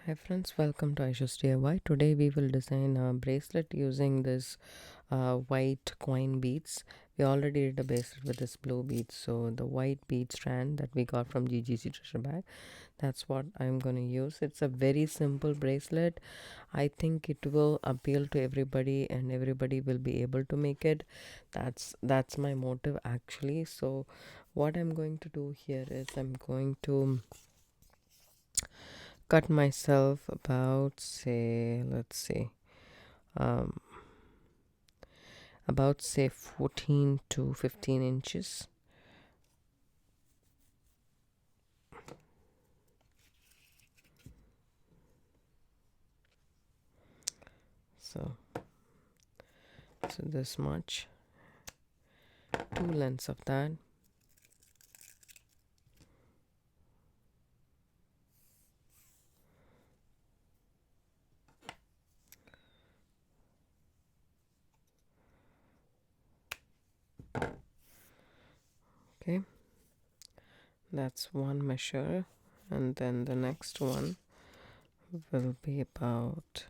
Hi friends, welcome to Aisha's DIY. Today we will design a bracelet using this white coin beads. We already did a bracelet with this blue beads, so the white bead strand that we got from GGC treasure bag, that's what I'm going to use. It's a very simple bracelet. I think it will appeal to everybody and everybody will be able to make it. That's my motive actually. So what I'm going to do here is I'm going to cut myself about, say, let's see, um, about say 14 to 15 inches. So this much, two lengths of that. Okay, that's one measure, and then the next one will be about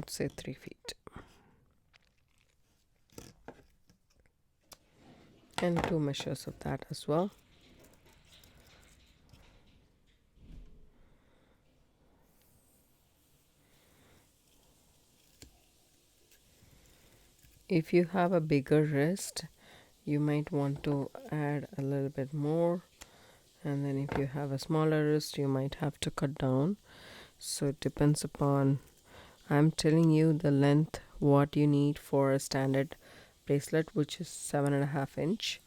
say 3 feet, and two measures of that as well. If you have a bigger wrist, you might want to add a little bit more, and then if you have a smaller wrist, you might have to cut down. So it depends upon, I'm telling you the length what you need for a standard bracelet, which is 7.5 inch.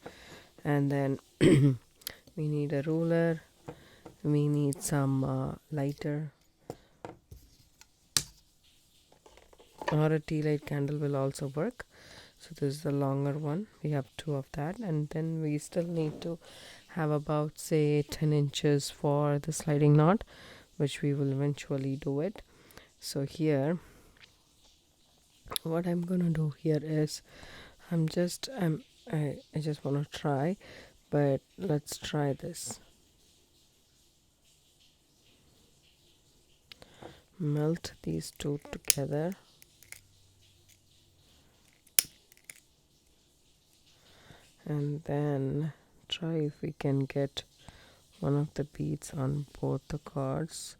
And then we need a ruler, we need some lighter, or a tea light candle will also work. So this is the longer one, we have two of that. And then we still need to have about say 10 inches for the sliding knot, which we will eventually do it. So here what I'm gonna do here is I just want to try, but let's try this. Melt these two together, and then try if we can get one of the beads on both the cards,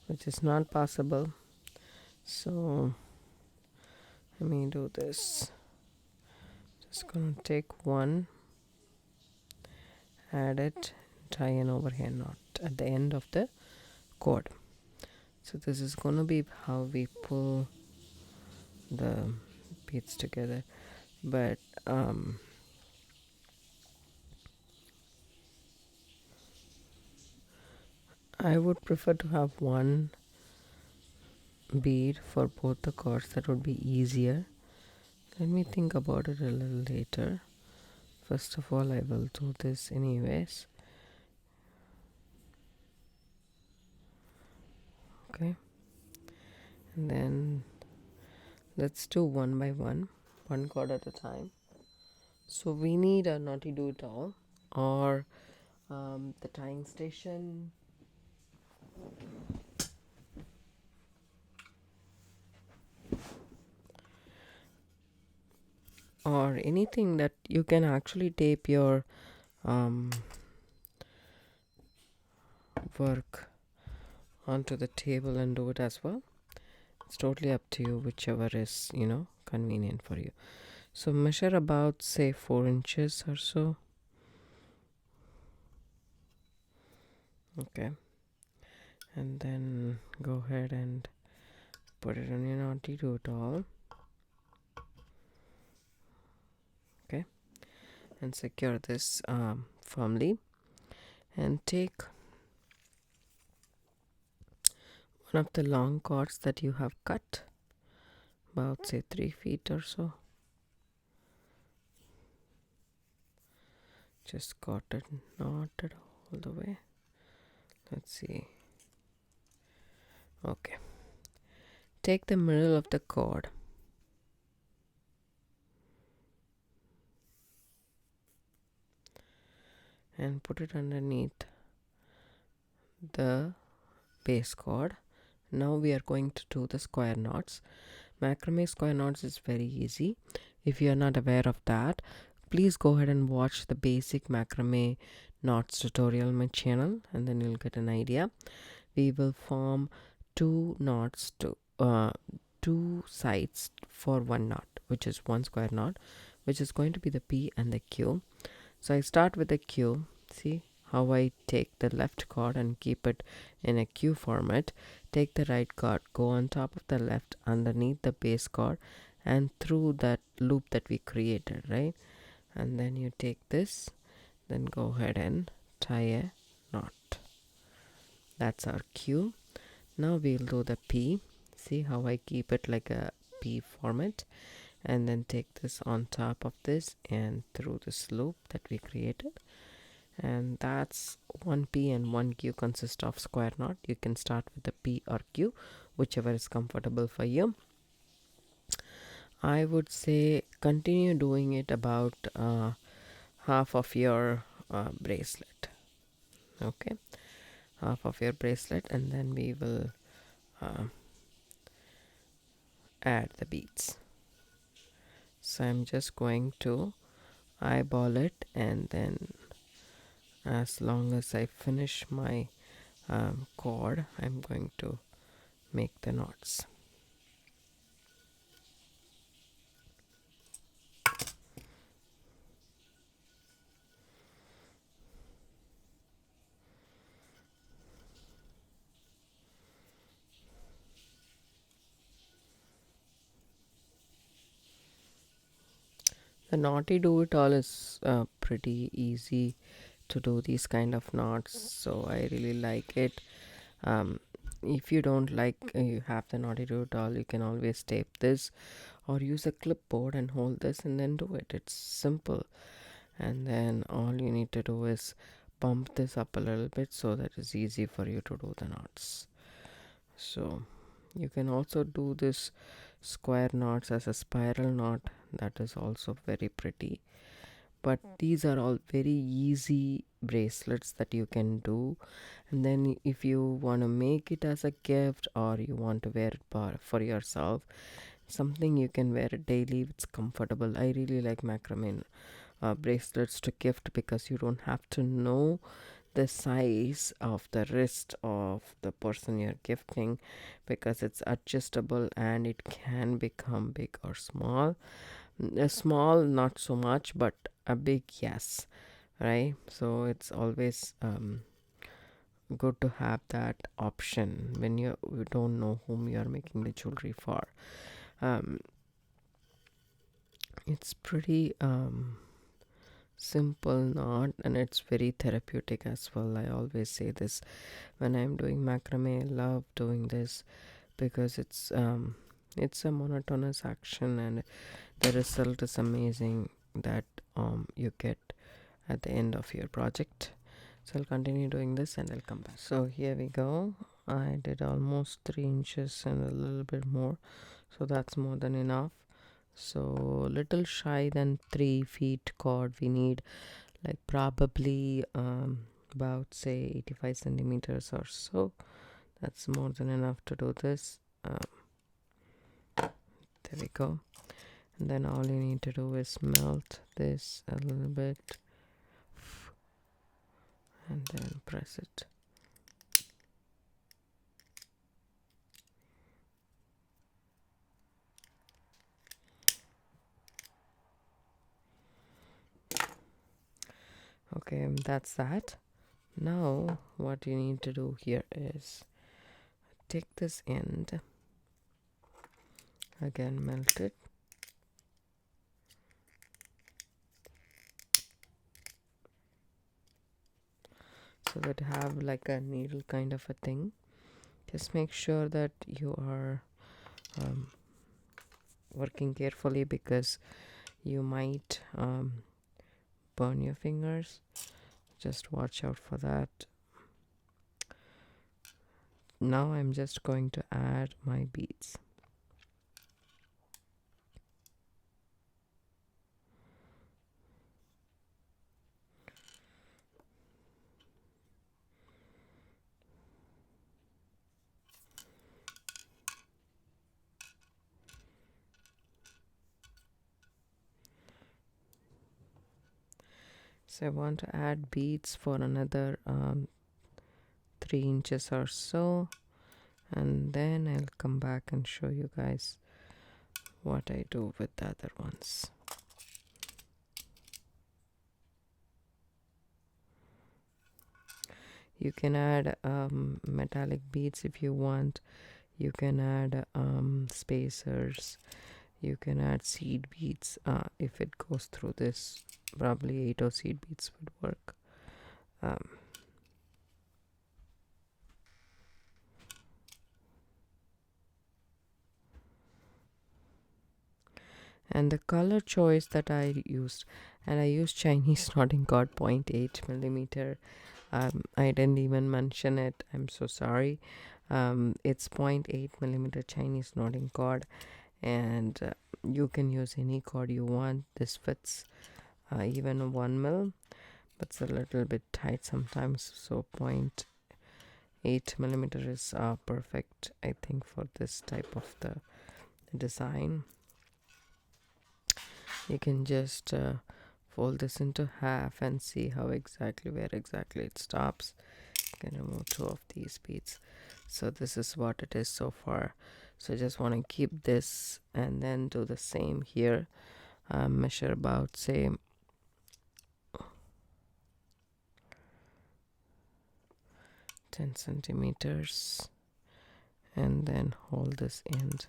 which is not possible. So let me do this. Just gonna take one, add it, tie an overhand knot at the end of the cord. So this is gonna be how we pull the beads together. But I would prefer to have one bead for both the cords. That would be easier. Let me think about it a little later. First of all, I will do this anyways. Okay, and then let's do one by one cord at a time. So we need a naughty do it all, or the tying station, or anything that you can actually tape your work onto the table and do it as well. It's totally up to you, whichever is convenient for you. So measure about say 4 inches or so. Okay, and then go ahead and put it on your naughty do it all. Okay, and secure this firmly, and take one of the long cords that you have cut, about say 3 feet or so. Just got it knotted all the way. Let's see. Okay, take the middle of the cord and put it underneath the base cord. Now we are going to do the square knots. Macrame square knots is very easy. If you are not aware of that, please go ahead and watch the basic macrame knots tutorial on my channel, and then you'll get an idea. We will form two knots to two sides for one knot, which is one square knot, which is going to be the P and the Q. So I start with the Q. See how I take the left cord and keep it in a Q format. Take the right cord, go on top of the left underneath the base cord and through that loop that we created, right? And then you take this, then go ahead and tie a knot. That's our Q. Now we'll do the P. See how I keep it like a P format, and then take this on top of this and through this loop that we created. And that's one P and one Q consist of square knot. You can start with the P or Q, whichever is comfortable for you. I would say continue doing it about half of your bracelet. Okay, half of your bracelet, and then we will add the beads. So I'm just going to eyeball it, and then as long as I finish my cord, I'm going to make the knots. The knotty do it all is pretty easy to do these kind of knots, so I really like it. If you don't like you have the knotty do it all, you can always tape this or use a clipboard and hold this and then do it. It's simple, and then all you need to do is bump this up a little bit so that it's easy for you to do the knots. So you can also do this square knots as a spiral knot. That is also very pretty, but these are all very easy bracelets that you can do. And then if you want to make it as a gift or you want to wear it for yourself, something you can wear it daily, it's comfortable. I really like macrame bracelets to gift because you don't have to know the size of the wrist of the person you're gifting, because it's adjustable and it can become big or small. Small not so much, but a big yes, right? So it's always good to have that option when you don't know whom you are making the jewelry for. It's pretty simple knot, and it's very therapeutic as well. I always say this when I'm doing macrame. I love doing this because it's a monotonous action and the result is amazing that you get at the end of your project. So I'll continue doing this and I'll come back. So here we go. I did almost 3 inches and a little bit more, so that's more than enough. So little shy than 3 feet cord we need, like probably about say 85 centimeters or so. That's more than enough to do this. There we go. And then all you need to do is melt this a little bit and then press it. Okay, that's that. Now what you need to do here is take this end, again melt it, so that you have like a needle kind of a thing. Just make sure that you are working carefully because you might burn your fingers. Just watch out for that. Now I'm just going to add my beads. So I want to add beads for another 3 inches or so, and then I'll come back and show you guys what I do with the other ones. You can add metallic beads if you want. You can add spacers. You can add seed beads if it goes through this. Probably 8 or seed beads would work. And the color choice that I used, and I used Chinese knotting cord 0.8 millimeter. I didn't even mention it. I'm so sorry. It's 0.8 millimeter Chinese knotting cord, and you can use any cord you want. This fits even 1 mil, but it's a little bit tight sometimes. So 0.8 millimeter is perfect, I think, for this type of the design. You can just fold this into half and see how exactly where exactly it stops. You can remove 2 of these beads. So this is what it is so far. So just want to keep this and then do the same here. Measure about, say, 10 centimeters, and then hold this end.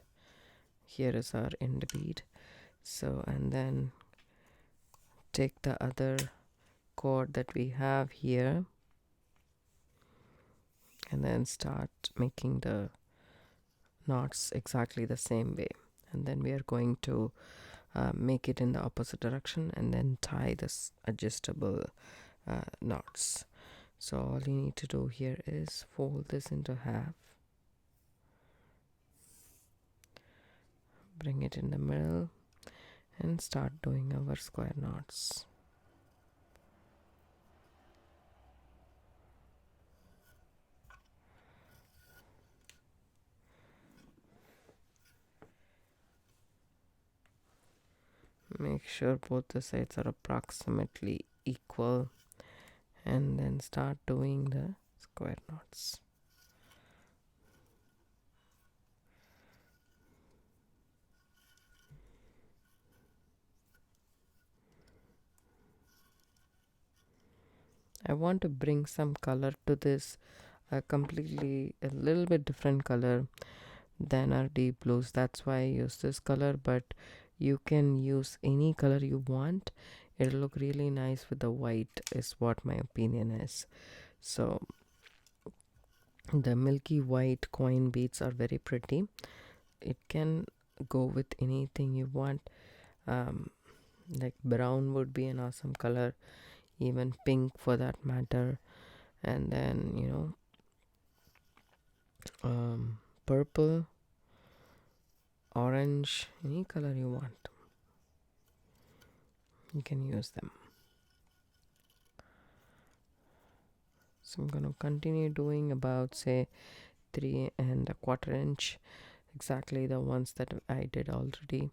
Here is our end bead. So, and then take the other cord that we have here and then start making the knots exactly the same way. And then we are going to make it in the opposite direction and then tie this adjustable knots. So all you need to do here is fold this into half, bring it in the middle, and start doing our square knots. Make sure both the sides are approximately equal, and then start doing the square knots. I want to bring some color to this, a little bit different color than our deep blues. That's why I use this color, but you can use any color you want. It'll look really nice with the white, is what my opinion is. So the milky white coin beads are very pretty. It can go with anything you want. Like brown would be an awesome color, even pink for that matter, and then purple, orange, any color you want, you can use them. So I'm going to continue doing about, say, 3¼ inch, exactly the ones that I did already.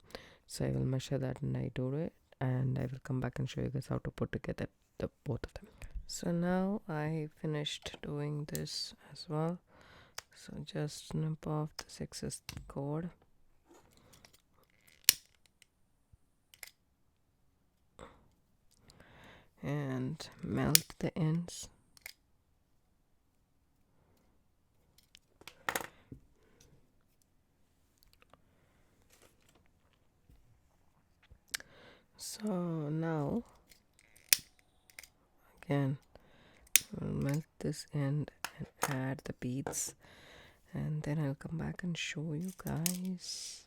So I will measure that and I do it, and I will come back and show you guys how to put together the both of them. So now I finished doing this as well. So just snip off this excess cord. And melt the ends. So now again we'll melt this end and add the beads, and then I'll come back and show you guys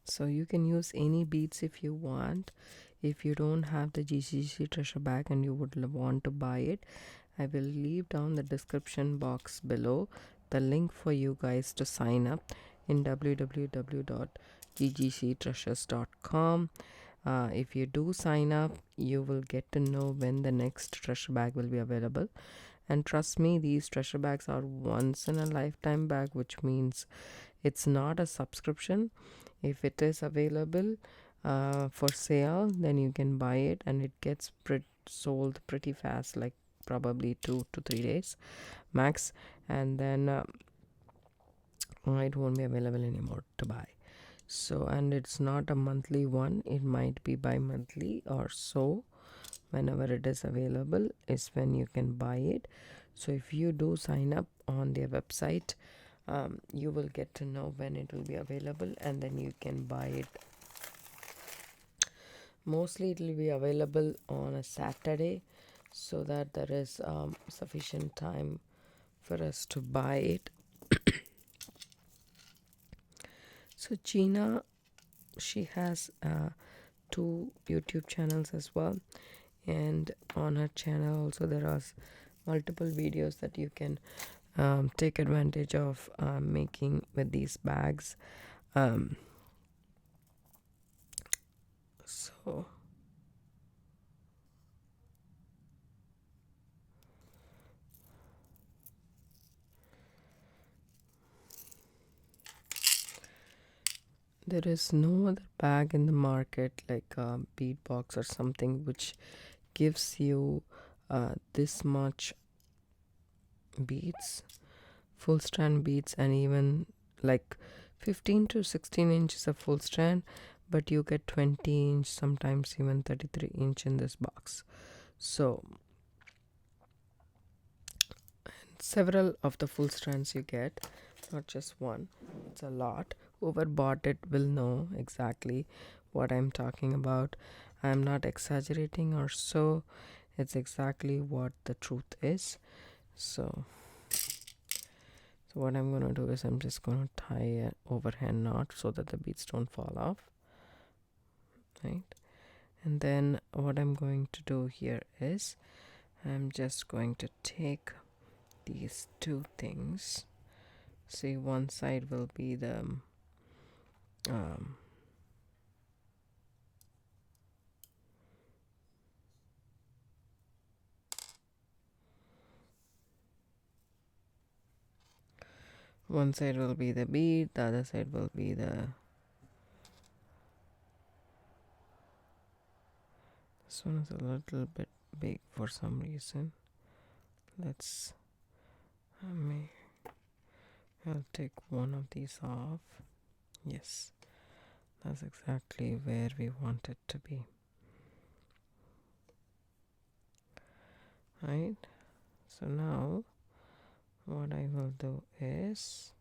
so you can use any beads if you want. If you don't have the GCC treasure bag and you would want to buy it, I will leave down the description box below the link for you guys to sign up in www.ggctreasures.com. If you do sign up, you will get to know when the next treasure bag will be available, And trust me, these treasure bags are once in a lifetime bag, which means it's not a subscription. If it is available for sale, then you can buy it, and it gets sold pretty fast, like probably 2 to 3 days max, and then it won't be available anymore to buy. So, and it's not a monthly one, it might be bi-monthly or so. Whenever it is available is when you can buy it. So if you do sign up on their website, you will get to know when it will be available, and then you can buy it. Mostly it will be available on a Saturday, so that there is sufficient time for us to buy it. So Gina, she has 2 YouTube channels as well, and on her channel also there are multiple videos that you can take advantage of making with these bags. So there is no other bag in the market like a bead box or something which gives you this much beads, full strand beads, and even like 15 to 16 inches of full strand, but you get 20 inch, sometimes even 33 inch in this box. So several of the full strands you get, not just one. It's a lot. Whoever bought it will know exactly what I'm talking about. I'm not exaggerating or so. It's exactly what the truth is. So what I'm going to do is I'm just going to tie an overhand knot so that the beads don't fall off, right? And then what I'm going to do here is I'm just going to take these 2 things. See, one side will be the one side will be the bead, the other side will be the, this one is a little bit big for some reason. Let's I'll take one of these off. Yes, that's exactly where we want it to be, right? So now what I will do is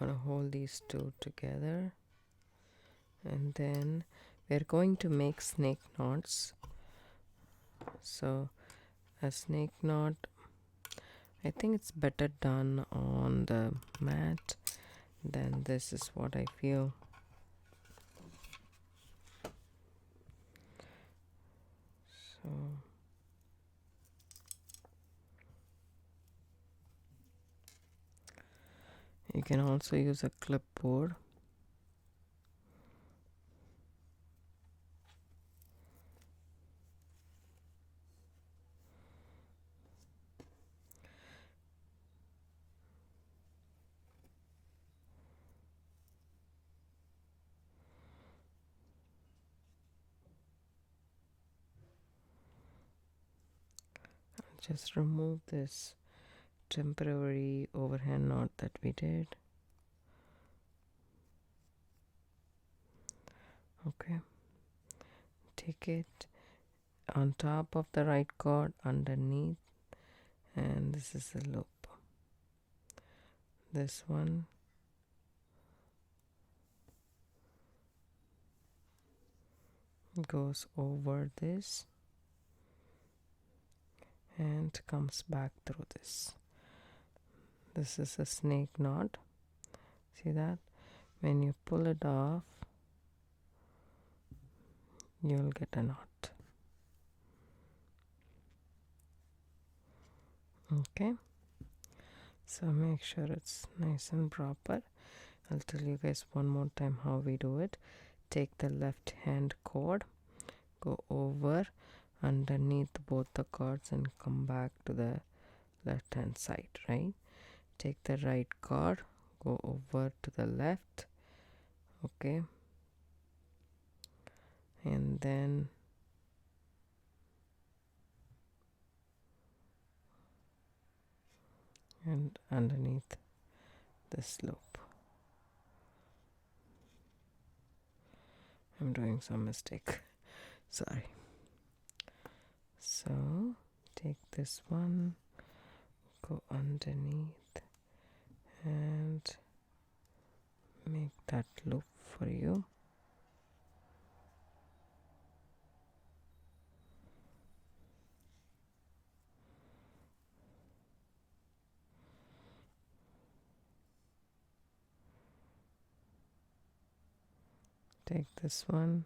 I want to hold these 2 together, and then we're going to make snake knots. So a snake knot, I think it's better done on the mat. Then this is what I feel. So you can also use a clipboard. Just remove this temporary overhand knot that we did. Okay, take it on top of the right cord underneath, and this is the loop. This one goes over this and comes back through this. This is a snake knot. See that? When you pull it off, you'll get a knot. Okay, so make sure it's nice and proper. I'll tell you guys one more time how we do it. Take the left hand cord, go over underneath both the cords and come back to the left hand side, right? Take the right cord, go over to the left, okay, and then and underneath this loop. I'm doing some mistake, sorry. So take this one, go underneath and make that loop for you. Take this one,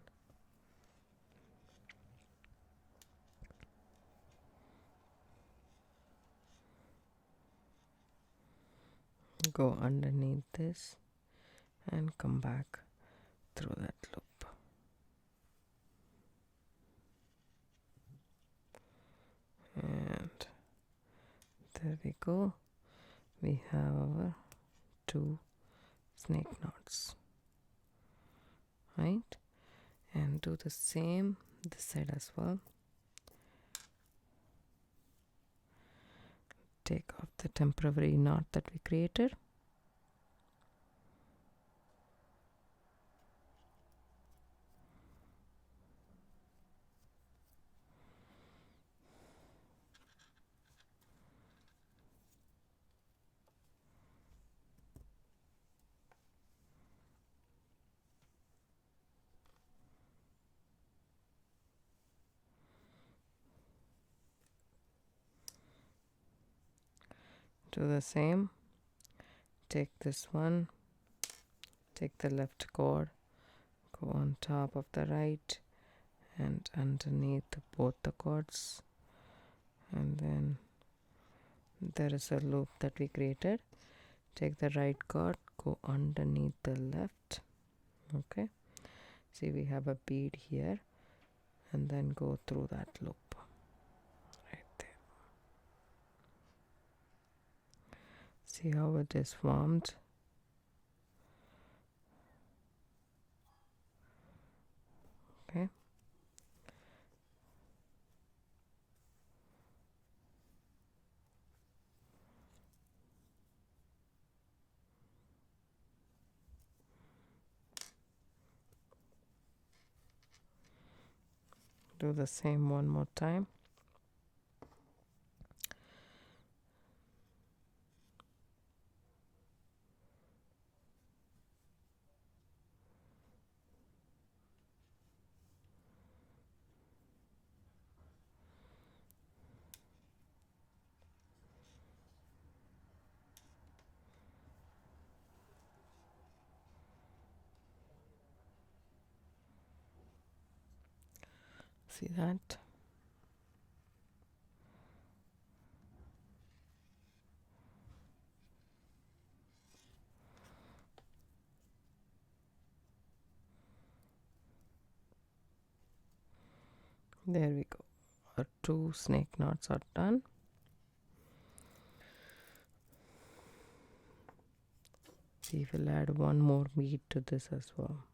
go underneath this and come back through that loop. And there we go. We have our 2 snake knots, right? And do the same this side as well. Take off the temporary knot that we created. Do the same. Take this one, take the left cord, go on top of the right and underneath both the cords, and then there is a loop that we created. Take the right cord, go underneath the left, okay, see we have a bead here, and then go through that loop right there. See how it is formed. Okay, do the same one more time. See that? There we go. Our 2 snake knots are done. We will add one more bead to this as well.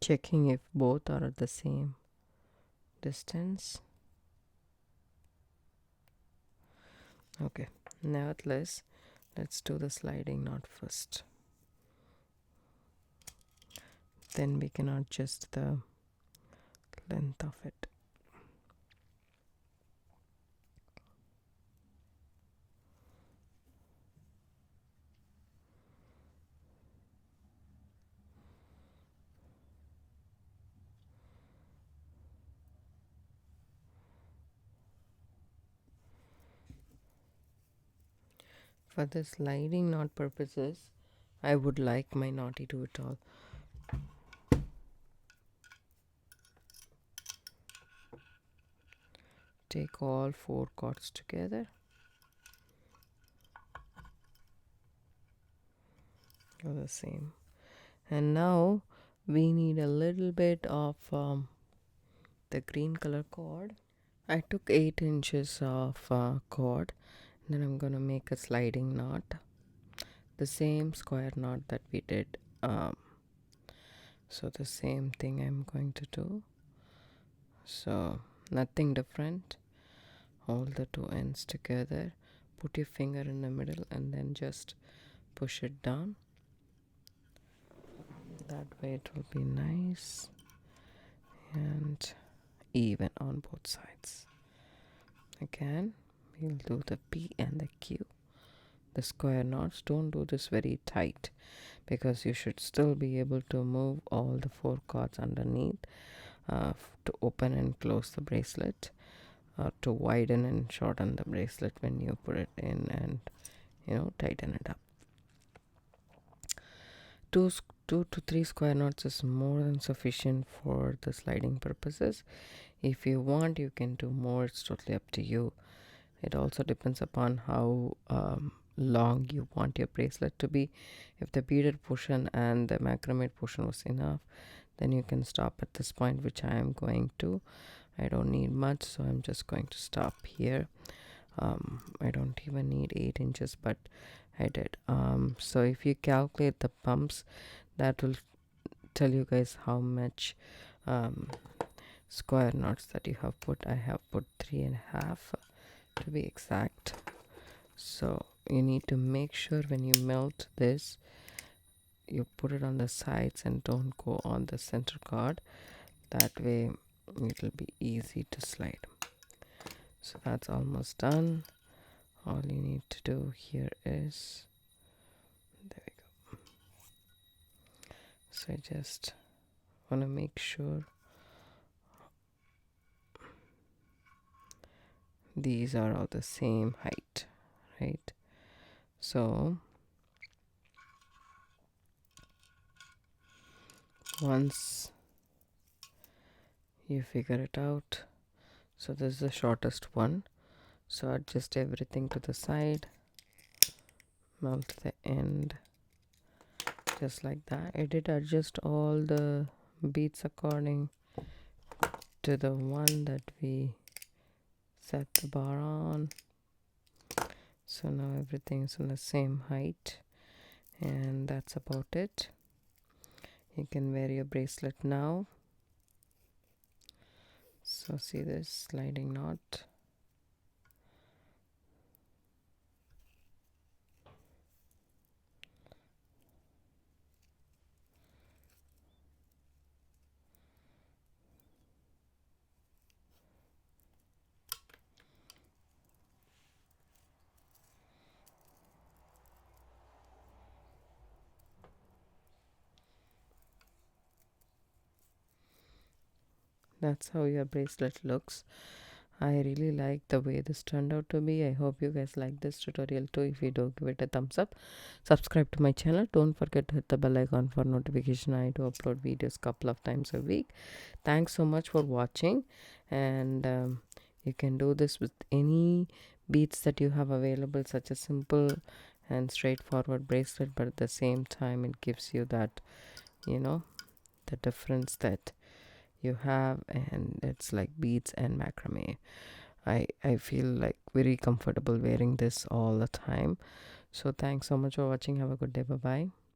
Checking if both are at the same distance. Okay, nevertheless, let's do the sliding knot first. Then we can adjust the length of it. For the sliding knot purposes, I would like my knotty do it all. Take all 4 cords together. Go the same. And now we need a little bit of the green color cord. I took 8 inches of cord. Then I'm gonna make a sliding knot, the same square knot that we did. So the same thing I'm going to do. So nothing different. Hold the 2 ends together, put your finger in the middle, and then just push it down. That way it will be nice and even on both sides. Again, we'll do the P and the Q. The square knots, don't do this very tight because you should still be able to move all the 4 cords underneath to open and close the bracelet, to widen and shorten the bracelet when you put it in and tighten it up. 2 to 3 square knots is more than sufficient for the sliding purposes. If you want, you can do more. It's totally up to you. It also depends upon how long you want your bracelet to be. If the beaded portion and the macrame portion was enough, then you can stop at this point, which I am going to. I don't need much, so I'm just going to stop here. I don't even need 8 inches, but I did. So if you calculate the bumps, that will tell you guys how much square knots that you have put. I have put 3.5 to be exact. So you need to make sure when you melt this, you put it on the sides and don't go on the center cord. That way it will be easy to slide. So that's almost done. All you need to do here is, there we go. So I just want to make sure these are all the same height, right? So once you figure it out, so this is the shortest one, so adjust everything to the side, melt the end just like that. I did adjust all the beads according to the one that we set the bar on. So now everything is on the same height, and that's about it. You can wear your bracelet now. So see this sliding knot. That's how your bracelet looks. I really like the way this turned out to be. I hope you guys like this tutorial too. If you do, give it a thumbs up. Subscribe to my channel. Don't forget to hit the bell icon for notification. I do upload videos couple of times a week. Thanks so much for watching, and you can do this with any beads that you have available. Such a simple and straightforward bracelet, but at the same time it gives you that, the difference that you have, and it's like beads and macrame. I feel like very comfortable wearing this all the time. So thanks so much for watching. Have a good day. Bye bye.